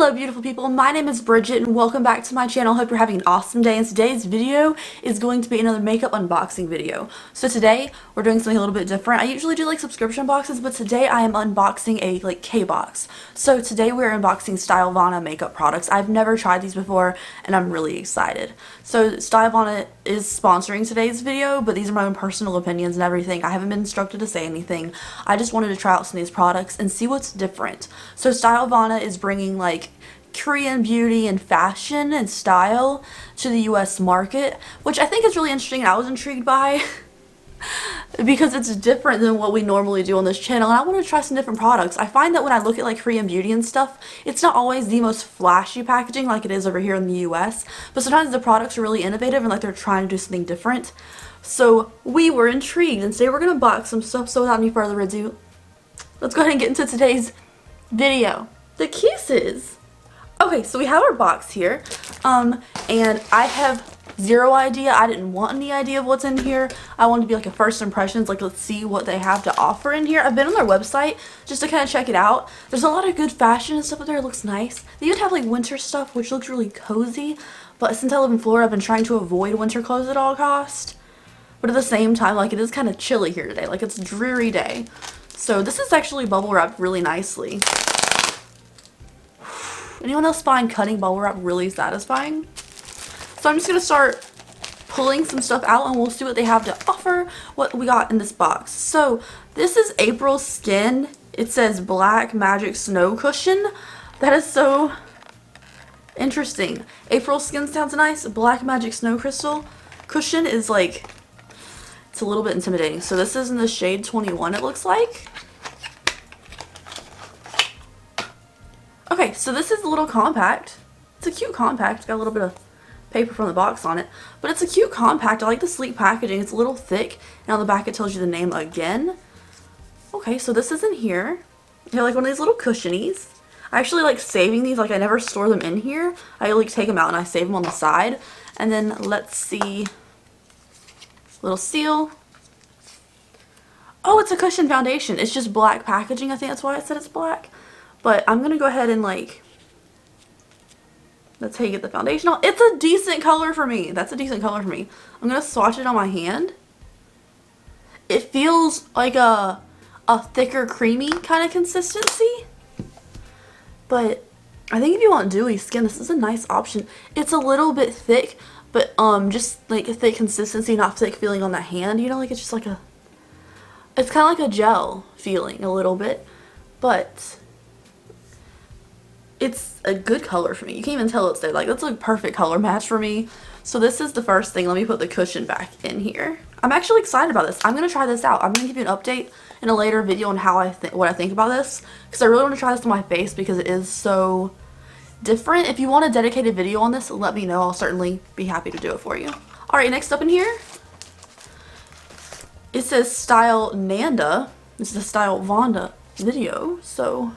Hello beautiful people, my name is Bridget and welcome back to my channel. Hope you're having an awesome day, and today's video is going to be another makeup unboxing video. So today we're doing something a little bit different. I usually do like subscription boxes, but today I am unboxing a K-box. So today we're unboxing Stylevana makeup products. I've never tried these before and I'm really excited. So Stylevana is sponsoring today's video, but these are my own personal opinions and everything. I haven't been instructed to say anything. I just wanted to try out some of these products and see what's different. So Stylevana is bringing like Korean beauty and fashion and style to the US market, which I think is really interesting and I was intrigued by because it's different than what we normally do on this channel, and I want to try some different products. I find that when I look at like Korean beauty and stuff, it's not always the most flashy packaging like it is over here in the US, but sometimes the products are really innovative and like they're trying to do something different. So we were intrigued, and today we're going to box some stuff. So without any further ado, let's go ahead and get into today's video. The kisses. Okay, so we have our box here, and I have zero idea. I didn't want any idea of what's in here. I wanted to be like a first impressions, like let's see what they have to offer in here. I've been on their website just to kind of check it out. There's a lot of good fashion and stuff up there. It looks nice. They even have like winter stuff, which looks really cozy, but since I live in Florida, I've been trying to avoid winter clothes at all costs. But at the same time, like it is kind of chilly here today. Like it's a dreary day. So this is actually bubble wrapped really nicely. Anyone else find cutting bubble wrap really satisfying? So I'm just going to start pulling some stuff out and we'll see what they have to offer, what we got in this box. So this is April Skin. It says Black Magic Snow Cushion. That is so interesting. April Skin sounds nice. Black Magic Snow Crystal Cushion is like, it's a little bit intimidating. So this is in the shade 21, it looks like. Okay, so this is a little compact. It's a cute compact. It's got a little bit of paper from the box on it, but it's a cute compact. I like the sleek packaging. It's a little thick, and on the back it tells you the name again. Okay, so this is in here. They're like one of these little cushionies. I actually like saving these. Like I never store them in here. I like take them out and I save them on the side. And then let's see. Little seal. Oh, it's a cushion foundation. It's just black packaging. I think that's why it said it's black. But I'm going to go ahead and like, that's how you get the foundation on. It's a decent color for me. That's a decent color for me. I'm going to swatch it on my hand. It feels like a thicker, creamy kind of consistency. But I think if you want dewy skin, this is a nice option. It's a little bit thick, but just like a thick consistency, not thick feeling on the hand. You know, like it's just like it's kind of like a gel feeling a little bit. But it's a good color for me. You can't even tell it's there. Like that's a perfect color match for me. So this is the first thing. Let me put the cushion back in here. I'm actually excited about this. I'm gonna try this out. I'm gonna give you an update in a later video on how what I think about this, because I really want to try this on my face because it is so different. If you want a dedicated video on this, let me know. I'll certainly be happy to do it for you. All right, next up in here, it says Style Nanda. This is the Stylevana video. So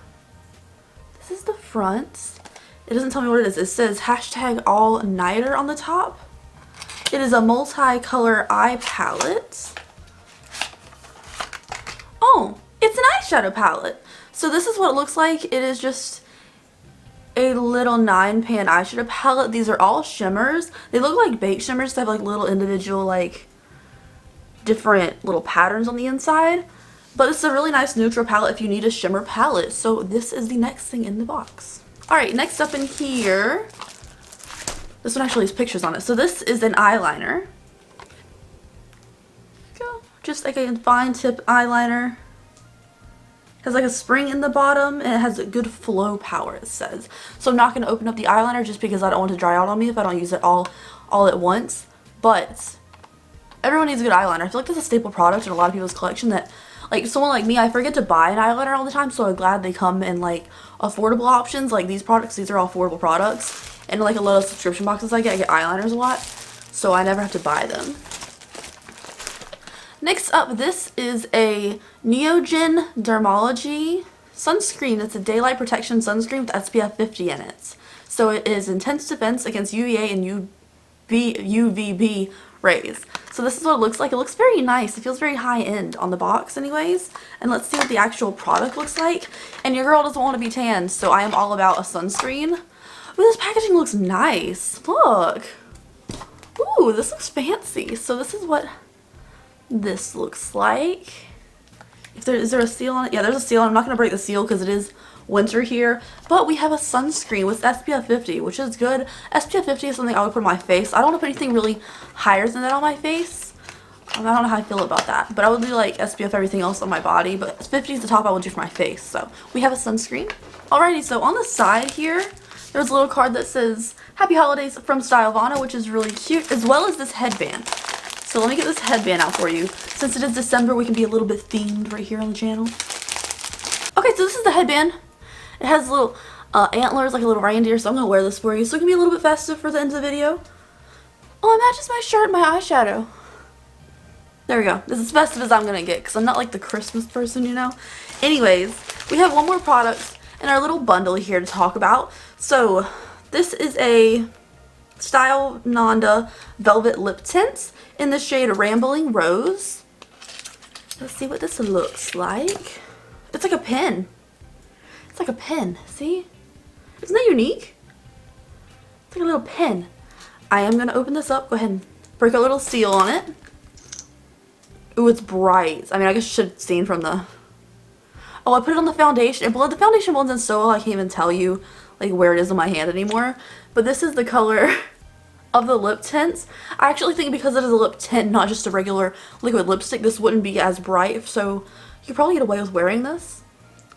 this is the front. It doesn't tell me what it is. It says hashtag all nighter on the top. It is a multi-color eye palette. Oh, it's an eyeshadow palette. So this is what it looks like. It is just a little 9-pan eyeshadow palette. These are all shimmers. They look like baked shimmers. They have like little individual like different little patterns on the inside. But it's a really nice neutral palette if you need a shimmer palette. So this is the next thing in the box. Alright, next up in here, this one actually has pictures on it. So this is an eyeliner. Just like a fine tip eyeliner. It has like a spring in the bottom and it has a good flow power, it says. So I'm not going to open up the eyeliner just because I don't want it to dry out on me if I don't use it all at once. But everyone needs a good eyeliner. I feel like that's a staple product in a lot of people's collection that, like someone like me, I forget to buy an eyeliner all the time, so I'm glad they come in like affordable options like these products. These are all affordable products, and like a lot of subscription boxes I get eyeliners a lot, so I never have to buy them. Next up, this is a Neogen Dermalogy sunscreen. It's a daylight protection sunscreen with SPF 50 in it. So it is intense defense against UVA and UVB rays. So this is what it looks like. It looks very nice. It feels very high-end on the box anyways. And let's see what the actual product looks like. And your girl doesn't want to be tanned, so I am all about a sunscreen. Ooh, this packaging looks nice. Look. Ooh, this looks fancy. So this is what this looks like. Is there a seal on it? Yeah, there's a seal. I'm not going to break the seal because it is winter here. But we have a sunscreen with SPF 50, which is good. SPF 50 is something I would put on my face. I don't want to put anything really higher than that on my face. I don't know how I feel about that. But I would do like SPF everything else on my body. But 50 is the top I would do for my face. So we have a sunscreen. Alrighty, so on the side here, there's a little card that says Happy Holidays from Stylevana, which is really cute, as well as this headband. So let me get this headband out for you. Since it is December, we can be a little bit themed right here on the channel. Okay, so this is the headband. It has little antlers, like a little reindeer, so I'm going to wear this for you. So it can be a little bit festive for the end of the video. Oh, it matches my shirt and my eyeshadow. There we go. This is as festive as I'm going to get, because I'm not like the Christmas person, you know. Anyways, we have one more product in our little bundle here to talk about. So this is a Stylevana Velvet Lip Tint in the shade Rambling Rose. Let's see what this looks like. It's like a pen. It's like a pen. See? Isn't that unique? It's like a little pen. I am going to open this up. Go ahead and break a little seal on it. Ooh, it's bright. I mean, I guess you should have seen from the... Oh, I put it on the foundation. The foundation blends in so well, I can't even tell you like where it is on my hand anymore. But this is the color of the lip tints. I actually think because it is a lip tint, not just a regular liquid lipstick, this wouldn't be as bright. So you could probably get away with wearing this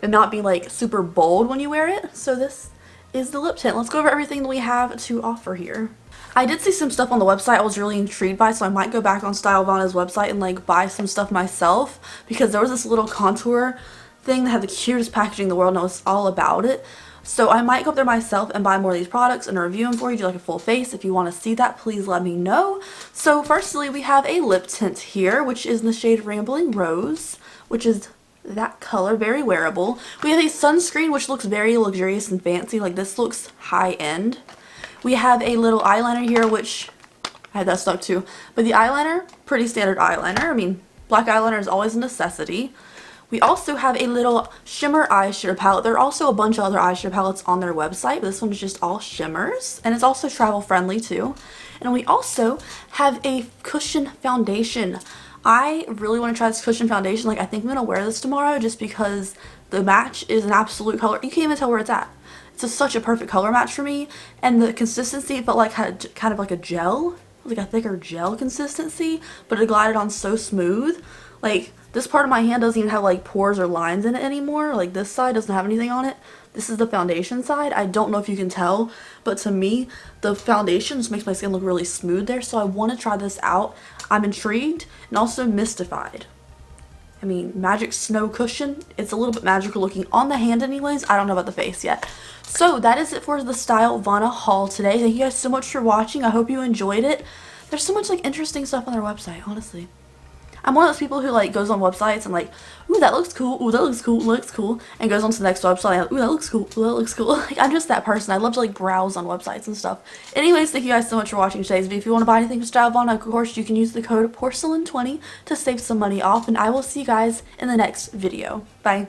and not be like super bold when you wear it. So this is the lip tint. Let's go over everything that we have to offer here. I did see some stuff on the website I was really intrigued by, so I might go back on Stylevana's website and like buy some stuff myself, because there was this little contour thing that had the cutest packaging in the world and I was all about it. So I might go up there myself and buy more of these products and review them for you, do like a full face. If you want to see that, please let me know. So firstly, we have a lip tint here, which is in the shade Rambling Rose, which is that color, very wearable. We have a sunscreen, which looks very luxurious and fancy. Like this looks high end. We have a little eyeliner here, which I had that stuck too. But the eyeliner, pretty standard eyeliner. I mean, black eyeliner is always a necessity. We also have a little shimmer eyeshadow palette. There are also a bunch of other eyeshadow palettes on their website, but this one is just all shimmers. And it's also travel friendly too. And we also have a cushion foundation. I really want to try this cushion foundation. Like, I think I'm going to wear this tomorrow just because the match is an absolute color. You can't even tell where it's at. It's just such a perfect color match for me. And the consistency felt like kind of like a gel. Like a thicker gel consistency, but it glided on so smooth. Like, this part of my hand doesn't even have like pores or lines in it anymore. Like this side doesn't have anything on it. This is the foundation side. I don't know if you can tell, but to me, the foundation just makes my skin look really smooth there. So I want to try this out. I'm intrigued and also mystified. I mean, magic snow cushion. It's a little bit magical looking on the hand anyways. I don't know about the face yet. So that is it for the Stylevana haul today. Thank you guys so much for watching. I hope you enjoyed it. There's so much like interesting stuff on their website, honestly. I'm one of those people who like goes on websites and like, ooh, that looks cool, ooh, that looks cool, looks cool, and goes on to the next website and like, ooh, that looks cool, ooh, that looks cool. Like, I'm just that person. I love to like browse on websites and stuff. Anyways, thank you guys so much for watching today's video. If you want to buy anything from Stylevana, of course, you can use the code porcelain20 to save some money off, and I will see you guys in the next video. Bye.